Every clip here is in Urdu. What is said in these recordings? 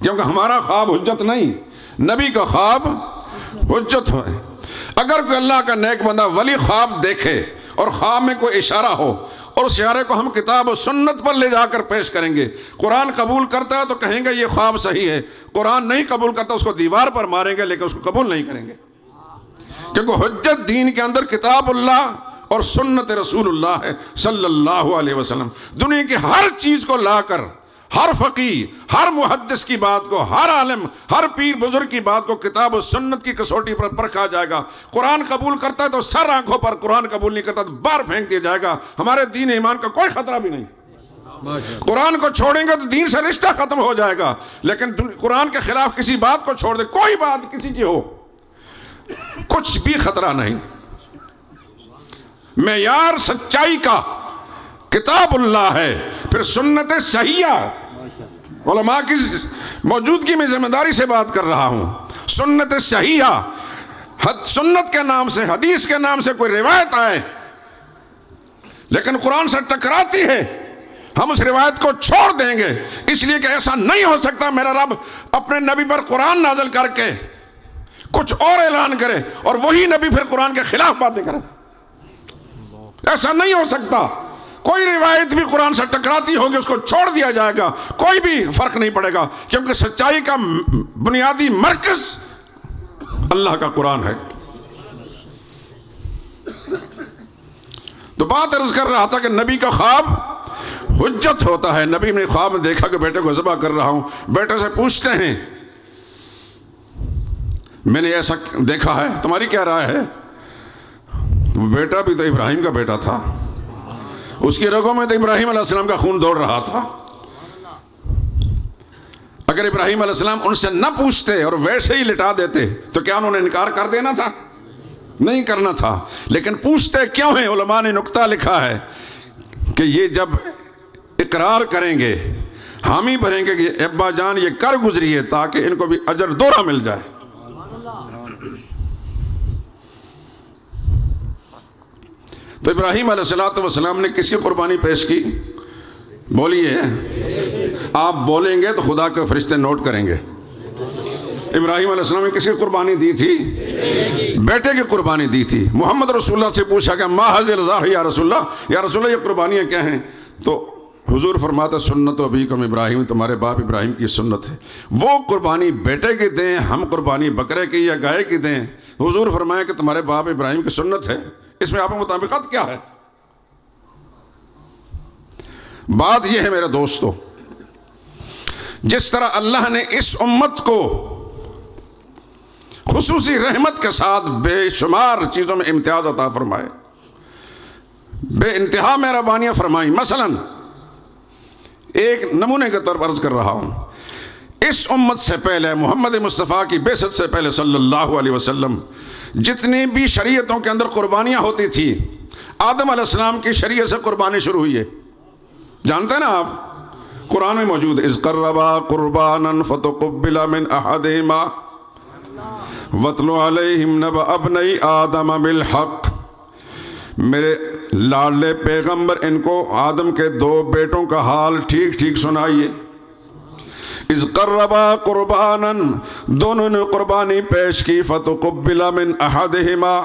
کیونکہ ہمارا خواب حجت نہیں، نبی کا خواب حجت ہے۔ اگر کوئی اللہ کا نیک بندہ ولی خواب دیکھے اور خواب میں کوئی اشارہ ہو اور اس اشارے کو ہم کتاب و سنت پر لے جا کر پیش کریں گے، قرآن قبول کرتا ہے تو کہیں گے یہ خواب صحیح ہے، قرآن نہیں قبول کرتا اس کو دیوار پر ماریں گے لیکن اس کو قبول نہیں کریں گے، کیونکہ حجت دین کے اندر کتاب اللہ اور سنت رسول اللہ ہے صلی اللہ علیہ وسلم۔ دنیا کی ہر چیز کو لا کر، ہر فقیہ، ہر محدث کی بات کو، ہر عالم، ہر پیر بزرگ کی بات کو کتاب و سنت کی کسوٹی پر پرکھا جائے گا۔ قرآن قبول کرتا ہے تو سر آنکھوں پر، قرآن قبول نہیں کرتا تو باہر پھینک دیا جائے گا۔ ہمارے دین ایمان کا کوئی خطرہ بھی نہیں۔ قرآن کو چھوڑیں گے تو دین سے رشتہ ختم ہو جائے گا، لیکن قرآن کے خلاف کسی بات کو چھوڑ دے، کوئی بات کسی کی ہو، کچھ بھی خطرہ نہیں۔ معیار سچائی کا کتاب اللہ ہے، پھر سنت صحیحہ۔ علماء کی موجودگی میں ذمہ داری سے بات کر رہا ہوں۔ سنت صحیحہ، سنت کے نام سے، حدیث کے نام سے کوئی روایت آئے لیکن قرآن سے ٹکراتی ہے، ہم اس روایت کو چھوڑ دیں گے، اس لیے کہ ایسا نہیں ہو سکتا میرا رب اپنے نبی پر قرآن نازل کر کے کچھ اور اعلان کرے اور وہی نبی پھر قرآن کے خلاف باتیں کرے۔ ایسا نہیں ہو سکتا۔ کوئی روایت بھی قرآن سے ٹکراتی ہوگی اس کو چھوڑ دیا جائے گا، کوئی بھی فرق نہیں پڑے گا، کیونکہ سچائی کا بنیادی مرکز اللہ کا قرآن ہے۔ تو بات عرض کر رہا تھا کہ نبی کا خواب حجت ہوتا ہے۔ نبی نے خواب میں دیکھا کہ بیٹے کو ذبح کر رہا ہوں، بیٹے سے پوچھتے ہیں میں نے ایسا دیکھا ہے، تمہاری کیا رائے ہے؟ بیٹا بھی تو ابراہیم کا بیٹا تھا، اس کی رگوں میں تو ابراہیم علیہ السلام کا خون دوڑ رہا تھا۔ اگر ابراہیم علیہ السلام ان سے نہ پوچھتے اور ویسے ہی لٹا دیتے تو کیا انہوں نے انکار کر دینا تھا؟ نہیں کرنا تھا، لیکن پوچھتے کیوں ہیں؟ علماء نے نکتہ لکھا ہے کہ یہ جب اقرار کریں گے، حامی بھریں گے کہ ابا جان یہ کر گزری ہے تاکہ ان کو بھی اجر دوہرا مل جائے۔ تو ابراہیم علیہ السلام نے کس کی قربانی پیش کی؟ بولیے، آپ بولیں گے تو خدا کے فرشتے نوٹ کریں گے۔ ابراہیم علیہ السلام نے کس کی قربانی دی تھی؟ بیٹے کی قربانی دی تھی۔ محمد رسول اللہ سے پوچھا کہ ما هذه الذبائح یا رسول اللہ یہ قربانیاں کیا ہیں؟ تو حضور فرماتا سنت ابیکم ابراہیم، تمہارے باپ ابراہیم کی سنت ہے۔ وہ قربانی بیٹے کی دیں، ہم قربانی بکرے کی یا گائے کی دیں، حضور فرمایا کہ تمہارے باپ ابراہیم کی سنت ہے، اس میں آپ میں مطابقت کیا ہے؟ بات یہ ہے میرے دوستو، جس طرح اللہ نے اس امت کو خصوصی رحمت کے ساتھ بے شمار چیزوں میں امتیاز عطا فرمائے، بے انتہا مہربانیاں فرمائیں۔ مثلا ایک نمونے کے طور پر عرض کر رہا ہوں، اس امت سے پہلے محمد مصطفیٰ کی بعثت سے پہلے صلی اللہ علیہ وسلم جتنی بھی شریعتوں کے اندر قربانیاں ہوتی تھی، آدم علیہ السلام کی شریعت سے قربانی شروع ہوئی ہے۔ جانتے ہیں نا آپ، قرآن میں موجود ہے، اذ قربا قربانا فتقبل من احدہما واتل علیہم نبأ ابنی آدم بالحق۔ میرے لاڈلے پیغمبر ان کو آدم کے دو بیٹوں کا حال ٹھیک ٹھیک سنائیے۔ اذ قربا قربانا، دونوں نے قربانی پیش کی، فتقبل من احدہما،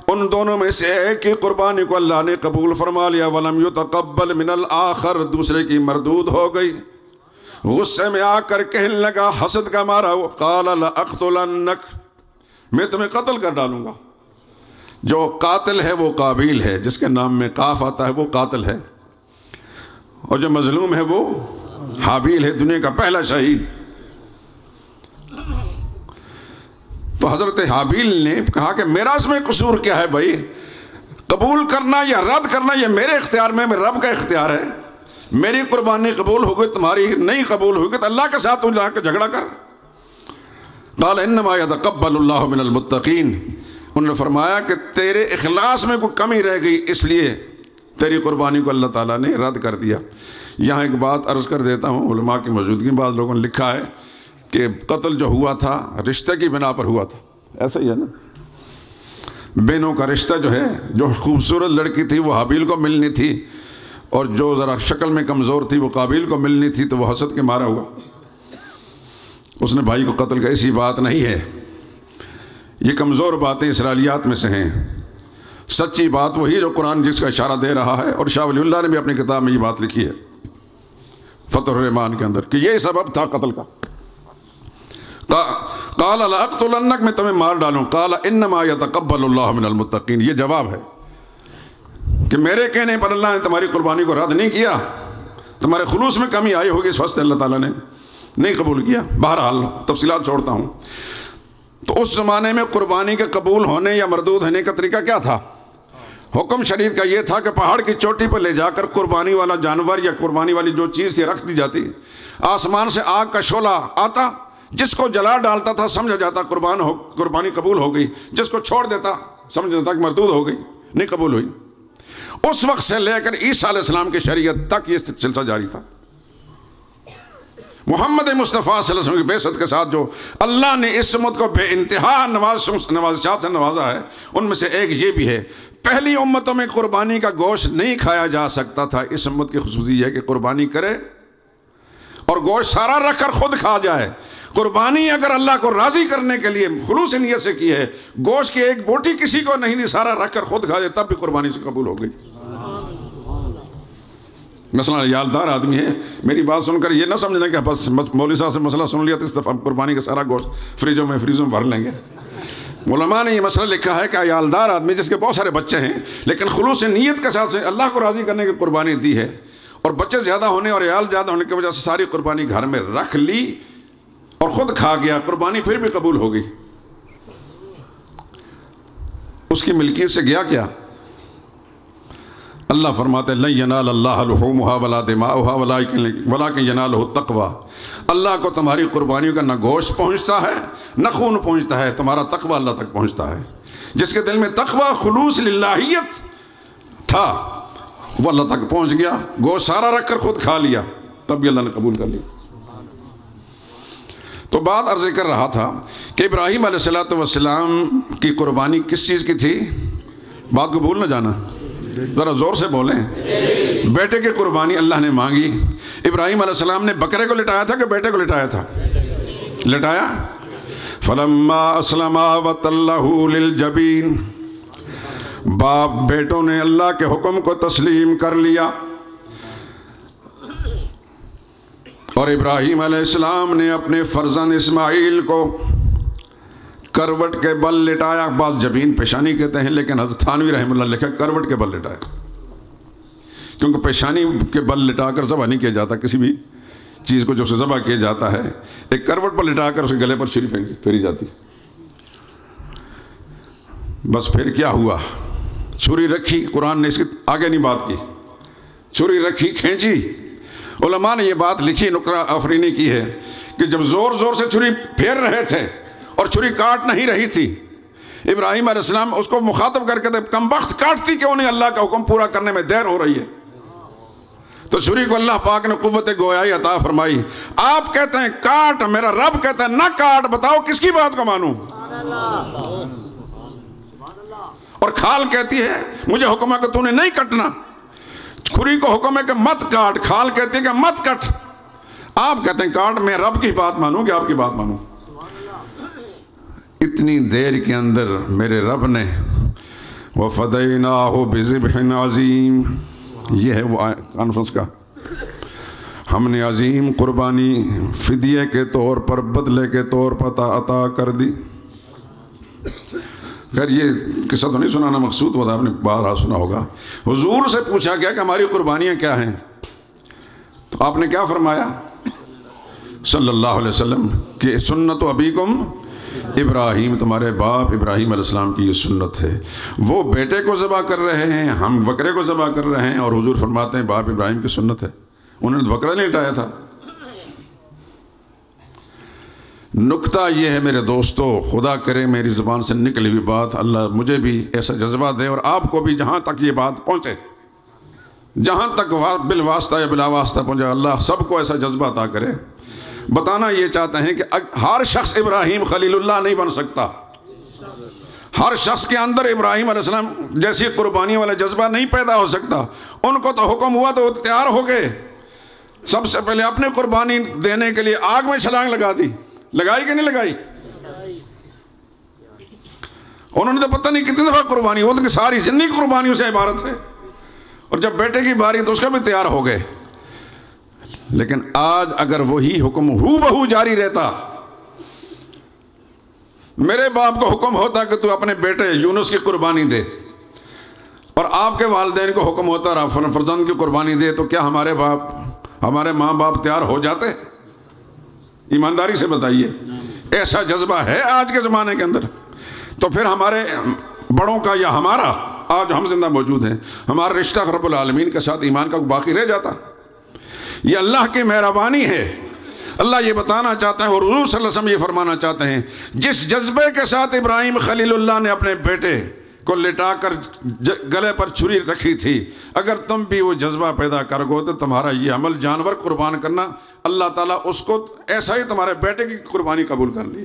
ان دونوں میں سے ایک کی قربانی کو اللہ نے قبول فرما لیا، ولم یتقبل من الآخر، دوسرے کی مردود ہو گئی۔ غصے میں آ کر کہنے لگا حسد کا مارا، قال لأقتلنک، میں تمہیں قتل کر ڈالوں گا۔ جو قاتل ہے وہ قابیل ہے، جس کے نام میں قاف آتا ہے وہ قاتل ہے، اور جو مظلوم ہے وہ حابیل ہے، دنیا کا پہلا شہید۔ تو حضرت حابیل نے کہا کہ میرا اس میں قصور کیا ہے بھائی؟ قبول کرنا یا رد کرنا یہ میرے اختیار میں، میرے رب کا اختیار ہے۔ میری قربانی قبول ہو گئی، تمہاری نہیں قبول ہو گئی تو اللہ کے ساتھ جا کے جھگڑا کر۔ قال انما يتقبل اللہ من المتقین، انہوں نے فرمایا کہ تیرے اخلاص میں کوئی کمی رہ گئی، اس لیے تیری قربانی کو اللہ تعالیٰ نے رد کر دیا۔ یہاں ایک بات عرض کر دیتا ہوں، علماء کی موجودگی بعض لوگوں نے لکھا ہے کہ قتل جو ہوا تھا رشتے کی بنا پر ہوا تھا، ایسا ہی ہے نا؟ بہنوں کا رشتہ جو ہے، جو خوبصورت لڑکی تھی وہ حابیل کو ملنی تھی، اور جو ذرا شکل میں کمزور تھی وہ قابیل کو ملنی تھی، تو وہ حسد کے مارا ہوا۔ اس نے بھائی کو قتل کا، ایسی بات نہیں ہے، یہ کمزور باتیں اسرائیلیات میں سے ہیں، سچی بات وہی جو قرآن جس کا اشارہ دے رہا ہے، اور شاہ ولی اللہ نے بھی اپنی کتاب میں یہ بات لکھی ہے فتح الرحمان کے اندر کہ یہ سبب تھا قتل کا۔ قال لأقتلنک، میں تمہیں مار ڈالوں، قال انما یتقبل اللہ من المتقین، یہ جواب ہے کہ میرے کہنے پر اللہ نے تمہاری قربانی کو رد نہیں کیا، تمہارے خلوص میں کمی آئی ہوگی، اس واسطے اللہ تعالیٰ نے نہیں قبول کیا۔ بہرحال تفصیلات چھوڑتا ہوں۔ تو اس زمانے میں قربانی کے قبول ہونے یا مردود ہونے کا طریقہ کیا تھا؟ حکم شریعت کا یہ تھا کہ پہاڑ کی چوٹی پر لے جا کر قربانی والا جانور یا قربانی والی جو چیز تھی رکھ دی جاتی، آسمان سے آگ کا شعلہ آتا، جس کو جلا ڈالتا تھا سمجھا جاتا قربانی قبول ہو گئی، جس کو چھوڑ دیتا سمجھا جاتا کہ مردود ہو گئی، نہیں قبول ہوئی۔ اس وقت سے لے کر عیسیٰ علیہ السلام کی شریعت تک یہ سلسلہ جاری تھا۔ محمد مصطفیٰ صلی اللہ علیہ وسلم کی بعثت کے ساتھ جو اللہ نے اس امت کو بے انتہا نوازشات سے نوازا ہے، ان میں سے ایک یہ بھی ہے، پہلی امتوں میں قربانی کا گوشت نہیں کھایا جا سکتا تھا۔ اس امت کی خصوصی ہے کہ قربانی کرے اور گوشت سارا رکھ کر خود کھا جائے۔ قربانی اگر اللہ کو راضی کرنے کے لیے خلوص نیت سے کی ہے، گوشت کی ایک بوٹی کسی کو نہیں دی، سارا رکھ کر خود کھا جائے، تب بھی قربانی سے قبول ہو گئی۔ مثلا یالدار آدمی ہے، میری بات سن کر یہ نہ سمجھنا کہ بس مولوی صاحب سے مسئلہ سن لیا تو اس دفعہ قربانی کا سارا گوشت فریزوں میں بھر لیں گے۔ علماء نے یہ مسئلہ لکھا ہے کہ یالدار آدمی جس کے بہت سارے بچے ہیں لیکن خلوص نیت کے ساتھ اللہ کو راضی کرنے کی قربانی دی ہے، اور بچے زیادہ ہونے اور عیال زیادہ ہونے کی وجہ سے ساری قربانی گھر میں رکھ لی اور خود کھا گیا، قربانی پھر بھی قبول ہو گئی، اس کی ملکیت سے گیا کیا؟ اللہ فرماتے ہیں لن ینال اللہ لحومها ولا دماؤها ولکن ینالہ التقوی، اللہ کو تمہاری قربانیوں کا نہ گوشت پہنچتا ہے نہ خون پہنچتا ہے، تمہارا تقوی اللہ تک پہنچتا ہے۔ جس کے دل میں تقوی خلوص للہیت تھا وہ اللہ تک پہنچ گیا، گوشت سارا رکھ کر خود کھا لیا، تب بھی اللہ نے قبول کر لیا۔ تو بات عرض کر رہا تھا کہ ابراہیم علیہ السلام کی قربانی کس چیز کی تھی؟ بات کو بھول نہ جانا، ذرا زور سے بولیں۔ بیٹے کی قربانی اللہ نے مانگی۔ ابراہیم علیہ السلام نے بکرے کو لٹایا تھا کہ بیٹے کو لٹایا تھا؟ لٹایا۔ فلما اسلما وتلہ للجبین، باپ بیٹوں نے اللہ کے حکم کو تسلیم کر لیا، اور ابراہیم علیہ السلام نے اپنے فرزند اسماعیل کو کروٹ کے بل لٹایا۔ بعض جبین پیشانی کہتے ہیں، لیکن حضرت تھانوی رحمہ اللہ لکھا کروٹ کے بل لٹایا، کیونکہ پیشانی کے بل لٹا کر ذبح نہیں کیا جاتا، کسی بھی چیز کو جو سے ذبح کیا جاتا ہے ایک کروٹ پر لٹا کر اس کے گلے پر چھری پھیری جاتی۔ بس پھر کیا ہوا؟ چھری رکھی، قرآن نے اس کی آگے نہیں بات کی، چھری رکھی کھینچی۔ علماء نے یہ بات لکھی، نقرہ آفرینی کی ہے کہ جب زور زور سے چھری پھیر رہے تھے اور چھری کاٹ نہیں رہی تھی، ابراہیم علیہ السلام اس کو مخاطب کر کے کم بخت کاٹتی کیوں نہیں، اللہ کا حکم پورا کرنے میں دیر ہو رہی ہے۔ تو چھری کو اللہ پاک نے قوت گویائی عطا فرمائی۔ آپ کہتے ہیں کاٹ، میرا رب کہتا ہے نہ کاٹ، بتاؤ کس کی بات کو مانوں؟ اور کھال کہتی ہے مجھے حکم ہے کہ تو نے نہیں کٹنا، چھری کو حکم ہے کہ مت کاٹ، کھال کہتی ہے کہ مت کٹ، آپ کہتے ہیں کاٹ، میں رب کی بات مانوں کہ آپ کی بات مانوں؟ اتنی دیر کے اندر میرے رب نے وَفَدَيْنَاهُ بِذِبْحٍ عَظِيمٍ، یہ ہے وہ کانفرنس کا، ہم نے عظیم قربانی فدیے کے طور پر، بدلے کے طور پر عطا کر دی۔ خیر یہ قصہ تو نہیں سنانا مقصود ہوتا، آپ نے بارہا سنا ہوگا۔ حضور سے پوچھا گیا کہ ہماری قربانیاں کیا ہیں، تو آپ نے کیا فرمایا صلی اللہ علیہ وسلم کہ سنت ابیکم ابراہیم، تمہارے باپ ابراہیم علیہ السلام کی یہ سنت ہے۔ وہ بیٹے کو ذبح کر رہے ہیں، ہم بکرے کو ذبح کر رہے ہیں، اور حضور فرماتے ہیں باپ ابراہیم کی سنت ہے، انہوں نے بکرا نہیں لٹایا تھا۔ نکتہ یہ ہے میرے دوستو، خدا کرے میری زبان سے نکلی ہوئی بات اللہ مجھے بھی ایسا جذبہ دے، اور آپ کو بھی جہاں تک یہ بات پہنچے، جہاں تک بالواسطہ یا بلا واسطہ پہنچے، اللہ سب کو ایسا جذبہ عطا کرے۔ بتانا یہ چاہتے ہیں کہ ہر شخص ابراہیم خلیل اللہ نہیں بن سکتا، ہر شخص کے اندر ابراہیم علیہ السلام جیسی قربانی والا جذبہ نہیں پیدا ہو سکتا۔ ان کو تو حکم ہوا تو وہ تیار ہو گئے، سب سے پہلے اپنے قربانی دینے کے لیے آگ میں چھلانگ لگا دی، لگائی کہ نہیں لگائی؟ انہوں نے تو پتہ نہیں کتنی دفعہ قربانی، وہ تو ساری زندگی قربانیوں سے عبارت ہے، اور جب بیٹے کی باری تو اس کا بھی تیار ہو گئے۔ لیکن آج اگر وہی حکم ہو بہو جاری رہتا، میرے باپ کو حکم ہوتا کہ تو اپنے بیٹے یونس کی قربانی دے، اور آپ کے والدین کو حکم ہوتا رہا فرزند کی قربانی دے، تو کیا ہمارے ماں باپ تیار ہو جاتے؟ ایمانداری سے بتائیے، ایسا جذبہ ہے آج کے زمانے کے اندر؟ تو پھر ہمارے بڑوں کا یا ہمارا، آج ہم زندہ موجود ہیں، ہمارا رشتہ رب العالمین کے ساتھ ایمان کا باقی رہ جاتا؟ یہ اللہ کی مہربانی ہے۔ اللہ یہ بتانا چاہتا ہے اور حضور صلی اللہ علیہ وسلم یہ فرمانا چاہتے ہیں، جس جذبے کے ساتھ ابراہیم خلیل اللہ نے اپنے بیٹے کو لٹا کر گلے پر چھری رکھی تھی، اگر تم بھی وہ جذبہ پیدا کر گو تو تمہارا یہ عمل جانور قربان کرنا، اللہ تعالیٰ اس کو ایسا ہی تمہارے بیٹے کی قربانی قبول کر لی۔